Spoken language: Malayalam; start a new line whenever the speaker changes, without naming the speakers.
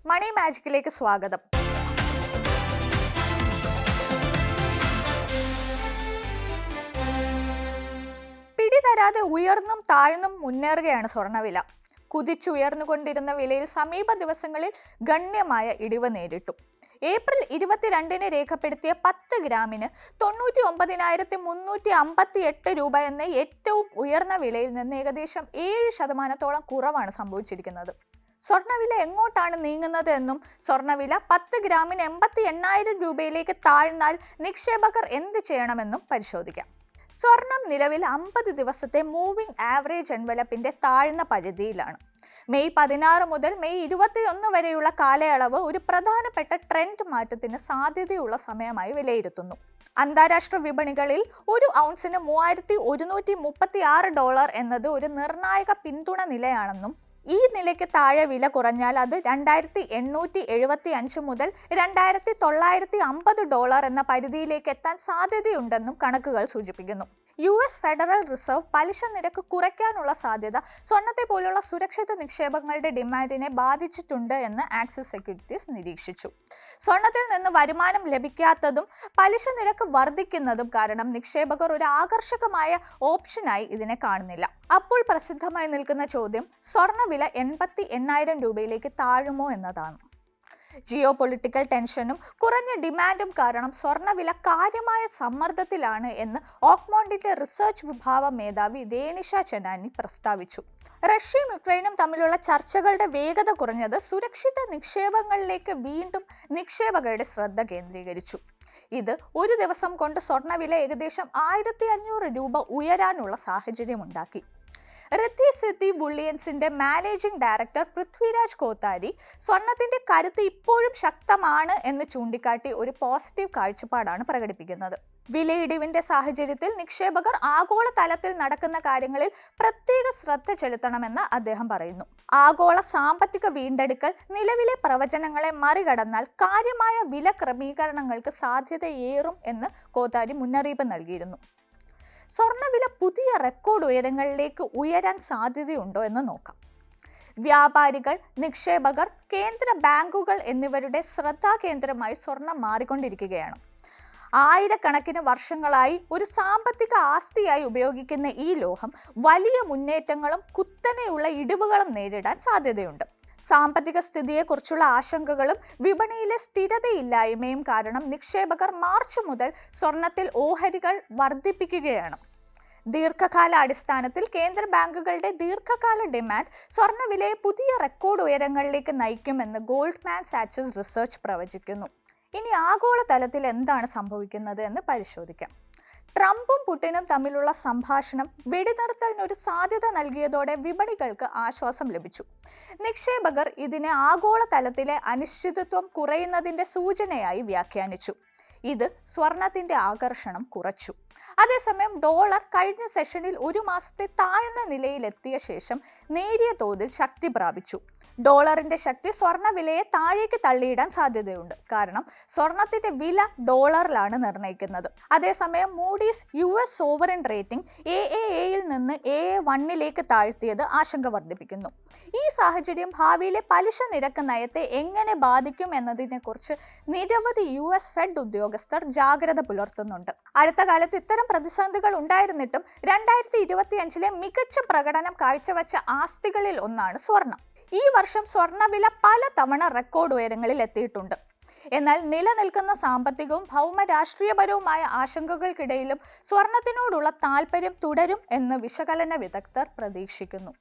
മണി മാജിക്കിലേക്ക് സ്വാഗതം. പിടിതരാതെ ഉയർന്നും താഴ്ന്നും മുന്നേറുകയാണ് സ്വർണ്ണവില. കുതിച്ചുയർന്നുകൊണ്ടിരുന്ന വിലയിൽ സമീപ ദിവസങ്ങളിൽ ഗണ്യമായ ഇടിവ് നേരിട്ടു. ഏപ്രിൽ 22-ന് രേഖപ്പെടുത്തിയ 10 ഗ്രാമിന് 99,358 രൂപ എന്ന ഏറ്റവും ഉയർന്ന വിലയിൽ നിന്ന് ഏകദേശം 7% കുറവാണ് സംഭവിച്ചിരിക്കുന്നത്. സ്വർണ്ണവില എങ്ങോട്ടാണ് നീങ്ങുന്നത് എന്നും സ്വർണ്ണവില 10 ഗ്രാമിന് 88,000 രൂപയിലേക്ക് താഴ്ന്നാൽ നിക്ഷേപകർ എന്ത് ചെയ്യണമെന്നും പരിശോധിക്കാം. സ്വർണം നിലവിൽ 50 ദിവസത്തെ മൂവിംഗ് ആവറേജ് എൻവലപ്പിന്റെ താഴ്ന്ന പരിധിയിലാണ്. മെയ് 16 മുതൽ മെയ് 21 വരെയുള്ള കാലയളവ് ഒരു പ്രധാനപ്പെട്ട ട്രെൻഡ് മാറ്റത്തിന് സാധ്യതയുള്ള സമയമായി വിലയിരുത്തുന്നു. അന്താരാഷ്ട്ര വിപണികളിൽ ഒരു ഔൺസിന് $3,136 എന്നത് ഒരു നിർണായക പിന്തുണ നിലയാണെന്നും ഈ നിലയ്ക്ക് താഴെ വില കുറഞ്ഞാൽ അത് $2,875 മുതൽ $2,950 എന്ന പരിധിയിലേക്ക് എത്താൻ സാധ്യതയുണ്ടെന്നും കണക്കുകൾ സൂചിപ്പിക്കുന്നു. US ഫെഡറൽ റിസർവ് പലിശ നിരക്ക് കുറയ്ക്കാനുള്ള സാധ്യത സ്വർണ്ണത്തെ പോലുള്ള സുരക്ഷിത നിക്ഷേപങ്ങളുടെ ഡിമാൻഡിനെ ബാധിച്ചിട്ടുണ്ട് എന്ന് ആക്സിസ് സെക്യൂരിറ്റീസ് നിരീക്ഷിച്ചു. സ്വർണ്ണത്തിൽ നിന്ന് വരുമാനം ലഭിക്കാത്തതും പലിശ നിരക്ക് വർദ്ധിക്കുന്നതും കാരണം നിക്ഷേപകർ ഒരു ആകർഷകമായ ഓപ്ഷനായി ഇതിനെ കാണുന്നില്ല. അപ്പോൾ പ്രസിദ്ധമായി നിൽക്കുന്ന ചോദ്യം സ്വർണ്ണവില 88,000 രൂപയിലേക്ക് താഴുമോ എന്നതാണ്. ജിയോ പൊളിറ്റിക്കൽ ടെൻഷനും കുറഞ്ഞ ഡിമാൻഡും കാരണം സ്വർണ്ണവില കാര്യമായ സമ്മർദ്ദത്തിലാണ് എന്ന് ഓക്മോണ്ടിന്റെ റിസർച്ച് വിഭാഗം മേധാവി രേണിഷ ചെനാനി പ്രസ്താവിച്ചു. റഷ്യയും യുക്രൈനും തമ്മിലുള്ള ചർച്ചകളുടെ വേഗത കുറഞ്ഞത് സുരക്ഷിത നിക്ഷേപങ്ങളിലേക്ക് വീണ്ടും നിക്ഷേപകരുടെ ശ്രദ്ധ കേന്ദ്രീകരിച്ചു. ഇത് ഒരു ദിവസം കൊണ്ട് സ്വർണ്ണവില ഏകദേശം 1,500 രൂപ ഉയരാനുള്ള സാഹചര്യമുണ്ടാക്കി. റിദ്ധി സിദ്ധി ബുള്ളിയൻസിന്റെ മാനേജിംഗ് ഡയറക്ടർ പൃഥ്വിരാജ് കോത്താരി സ്വർണത്തിന്റെ കരുത്ത് ഇപ്പോഴും ശക്തമാണ് എന്ന് ചൂണ്ടിക്കാട്ടി ഒരു പോസിറ്റീവ് കാഴ്ചപ്പാടാണ് പ്രകടിപ്പിക്കുന്നത്. വിലയിടിവിന്റെ സാഹചര്യത്തിൽ നിക്ഷേപകർ ആഗോള തലത്തിൽ നടക്കുന്ന കാര്യങ്ങളിൽ പ്രത്യേക ശ്രദ്ധ ചെലുത്തണമെന്ന് അദ്ദേഹം പറയുന്നു. ആഗോള സാമ്പത്തിക വീണ്ടെടുക്കൽ നിലവിലെ പ്രവചനങ്ങളെ മറികടന്നാൽ കാര്യമായ വില ക്രമീകരണങ്ങൾക്ക് സാധ്യതയേറും എന്ന് കോത്താരി മുന്നറിയിപ്പ് നൽകിയിരുന്നു. സ്വർണ്ണവില പുതിയ റെക്കോർഡ് ഉയരങ്ങളിലേക്ക് ഉയരാൻ സാധ്യതയുണ്ടോ എന്ന് നോക്കാം. വ്യാപാരികൾ, നിക്ഷേപകർ, കേന്ദ്ര ബാങ്കുകൾ എന്നിവരുടെ ശ്രദ്ധാകേന്ദ്രമായി സ്വർണം മാറിക്കൊണ്ടിരിക്കുകയാണ്. ആയിരക്കണക്കിന് വർഷങ്ങളായി ഒരു സാമ്പത്തിക ആസ്തിയായി ഉപയോഗിക്കുന്ന ഈ ലോഹം വലിയ മുന്നേറ്റങ്ങളും കുത്തനെയുള്ള ഇടിവുകളും നേരിടാൻ സാധ്യതയുണ്ട്. സാമ്പത്തിക സ്ഥിതിയെക്കുറിച്ചുള്ള ആശങ്കകളും വിപണിയിലെ സ്ഥിരതയില്ലായ്മയും കാരണം നിക്ഷേപകർ മാർച്ച് മുതൽ സ്വർണത്തിൽ ഓഹരികൾ വർദ്ധിപ്പിക്കുകയാണ്. ദീർഘകാല അടിസ്ഥാനത്തിൽ കേന്ദ്ര ബാങ്കുകളുടെ ദീർഘകാല ഡിമാൻഡ് സ്വർണ്ണവിലയെ പുതിയ റെക്കോർഡ് ഉയരങ്ങളിലേക്ക് നയിക്കുമെന്ന് ഗോൾഡ്മാൻ സാച്ചസ് റിസർച്ച് പ്രവചിക്കുന്നു. ഇനി ആഗോള തലത്തിൽ എന്താണ് സംഭവിക്കുന്നത് എന്ന് പരിശോധിക്കാം. ട്രംപും പുടിനും തമ്മിലുള്ള സംഭാഷണം വെടിനിർത്തലിനൊരു സാധ്യത നൽകിയതോടെ വിപണികൾക്ക് ആശ്വാസം ലഭിച്ചു. നിക്ഷേപകർ ഇതിനെ ആഗോള തലത്തിലെ അനിശ്ചിതത്വം കുറയുന്നതിന്റെ സൂചനയായി വ്യാഖ്യാനിച്ചു. ഇത് സ്വർണത്തിന്റെ ആകർഷണം കുറച്ചു. അതേസമയം ഡോളർ കഴിഞ്ഞ സെഷനിൽ ഒരു മാസത്തെ താഴ്ന്ന നിലയിലെത്തിയ ശേഷം നേരിയ തോതിൽ ശക്തി പ്രാപിച്ചു. ഡോളറിന്റെ ശക്തി സ്വർണ്ണവിലയെ താഴേക്ക് തള്ളിയിടാൻ സാധ്യതയുണ്ട്. കാരണം സ്വർണത്തിന്റെ വില ഡോളറിലാണ് നിർണ്ണയിക്കുന്നത്. അതേസമയം മൂഡീസ് US സോവറിൻ റേറ്റിംഗ് AAA-യിൽ നിന്ന് AA1-ലേക്ക് താഴ്ത്തിയത് ആശങ്ക വർദ്ധിപ്പിക്കുന്നു. ഈ സാഹചര്യം ഭാവിയിലെ പലിശ നിരക്ക് നയത്തെ എങ്ങനെ ബാധിക്കും എന്നതിനെക്കുറിച്ച് നിരവധി US ഫെഡ് ഉദ്യോഗസ്ഥർ ജാഗ്രത പുലർത്തുന്നുണ്ട്. അടുത്ത കാലത്ത് ഇത്തരം പ്രതിസന്ധികൾ ഉണ്ടായിരുന്നിട്ടും 2025-ലെ മികച്ച പ്രകടനം കാഴ്ചവെച്ച ആസ്തികളിൽ ഒന്നാണ് സ്വർണം. ഈ വർഷം സ്വർണ്ണവില പല തവണ റെക്കോർഡ് ഉയരങ്ങളിൽ എത്തിയിട്ടുണ്ട്. എന്നാൽ നിലനിൽക്കുന്ന സാമ്പത്തികവും ഭൗമ രാഷ്ട്രീയപരവുമായ ആശങ്കകൾക്കിടയിലും സ്വർണത്തിനോടുള്ള താൽപ്പര്യം തുടരും എന്ന് വിശകലന വിദഗ്ധർ പ്രതീക്ഷിക്കുന്നു.